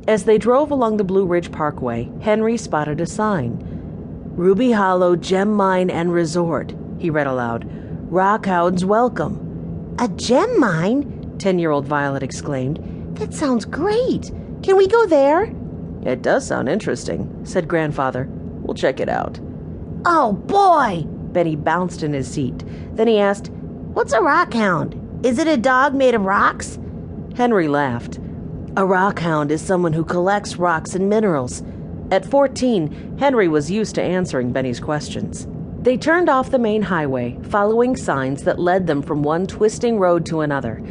As they drove along the Blue Ridge Parkway, Henry spotted a sign. "Ruby Hollow Gem Mine and Resort," he read aloud. "Rock hounds welcome." "A gem mine?" 10-year-old Violet exclaimed. "That sounds great. Can we go there?" "It does sound interesting," said Grandfather. "We'll check it out." "Oh, boy!" Benny bounced in his seat. Then he asked, "What's a rock hound? Is it a dog made of rocks?" Henry laughed. "A rock hound is someone who collects rocks and minerals." At 14, Henry was used to answering Benny's questions. They turned off the main highway, following signs that led them from one twisting road to another.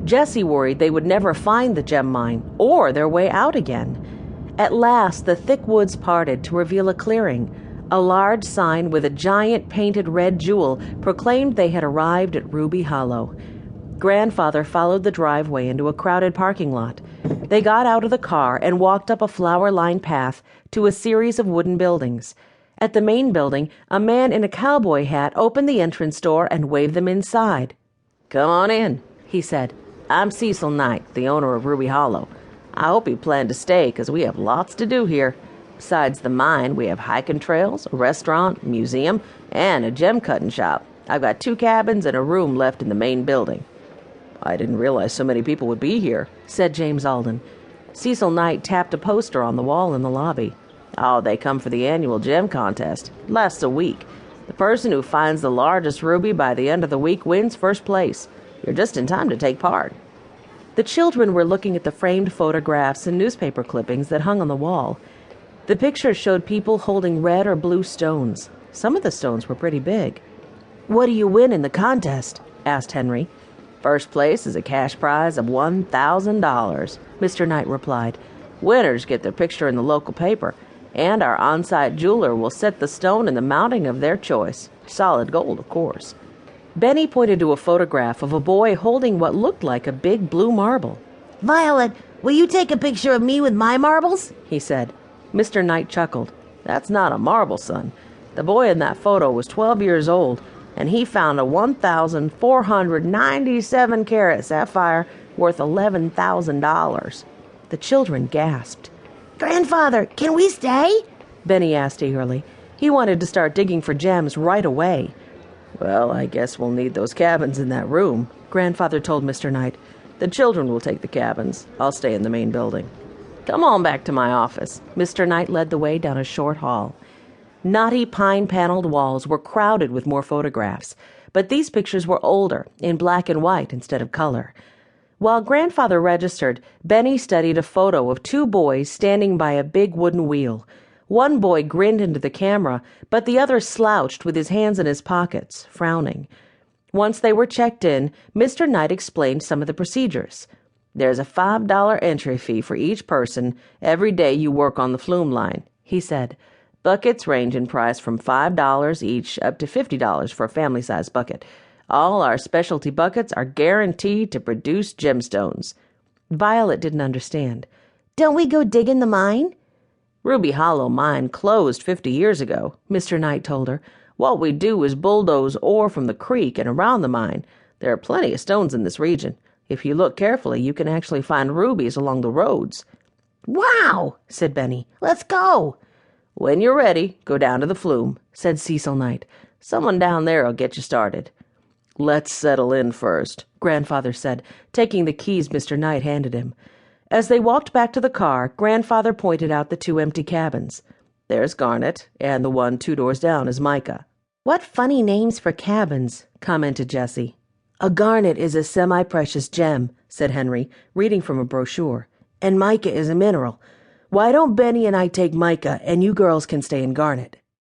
Jessie worried they would never find the gem mine or their way out again. At last, the thick woods parted to reveal a clearing. A large sign with a giant painted red jewel proclaimed they had arrived at Ruby Hollow. Grandfather followed the driveway into a crowded parking lot. They got out of the car and walked up a flower-lined path to a series of wooden buildings. At the main building, a man in a cowboy hat opened the entrance door and waved them inside. "Come on in," he said. "I'm Cecil Knight, the owner of Ruby Hollow. I hope you plan to stay, because we have lots to do here. Besides the mine, we have hiking trails, a restaurant, museum, and a gem-cutting shop. I've got 2 cabins and a room left in the main building." "I didn't realize so many people would be here," said James Alden. Cecil Knight tapped a poster on the wall in the lobby. "Oh, they come for the annual gem contest. It lasts a week. The person who finds the largest ruby by the end of the week wins first place. You're just in time to take part." The children were looking at the framed photographs and newspaper clippings that hung on the wall. The pictures showed people holding red or blue stones. Some of the stones were pretty big. "What do you win in the contest?" asked Henry. "First place is a cash prize of $1,000, Mr. Knight replied. "Winners get their picture in the local paper, and our on-site jeweler will set the stone in the mounting of their choice. Solid gold, of course." Benny pointed to a photograph of a boy holding what looked like a big blue marble. "Violet, will you take a picture of me with my marbles?" he said. Mr. Knight chuckled. "That's not a marble, son. The boy in that photo was 12 years old, and he found a 1,497-carat sapphire worth $11,000. The children gasped. "Grandfather, can we stay?" Benny asked eagerly. He wanted to start digging for gems right away. "Well, I guess we'll need those cabins in that room," Grandfather told Mr. Knight. "The children will take the cabins. I'll stay in the main building. Come on back to my office." Mr. Knight led the way down a short hall. Knotty pine-paneled walls were crowded with more photographs, but these pictures were older, in black and white instead of color. While Grandfather registered, Benny studied a photo of 2 boys standing by a big wooden wheel. One boy grinned into the camera, but the other slouched with his hands in his pockets, frowning. Once they were checked in, Mr. Knight explained some of the procedures. "There's a $5 entry fee for each person every day you work on the flume line," he said. "Buckets range in price from $5 each up to $50 for a family-sized bucket. All our specialty buckets are guaranteed to produce gemstones." Violet didn't understand. "Don't we go dig in the mine?" "Ruby Hollow mine closed 50 years ago," Mr. Knight told her. "What we do is bulldoze ore from the creek and around the mine. There are plenty of stones in this region. If you look carefully, you can actually find rubies along the roads." "Wow," said Benny. "Let's go." "When you're ready, go down to the flume," said Cecil Knight. "Someone down there will get you started." "Let's settle in first," Grandfather said, taking the keys Mr. Knight handed him. As they walked back to the car, Grandfather pointed out the 2 empty cabins. "There's Garnet, and the one 2 doors down is Micah." "What funny names for cabins," commented Jessie. "A garnet is a semi-precious gem," said Henry, reading from a brochure. "And mica is a mineral. Why don't Benny and I take Micah, and you girls can stay in Garnet?"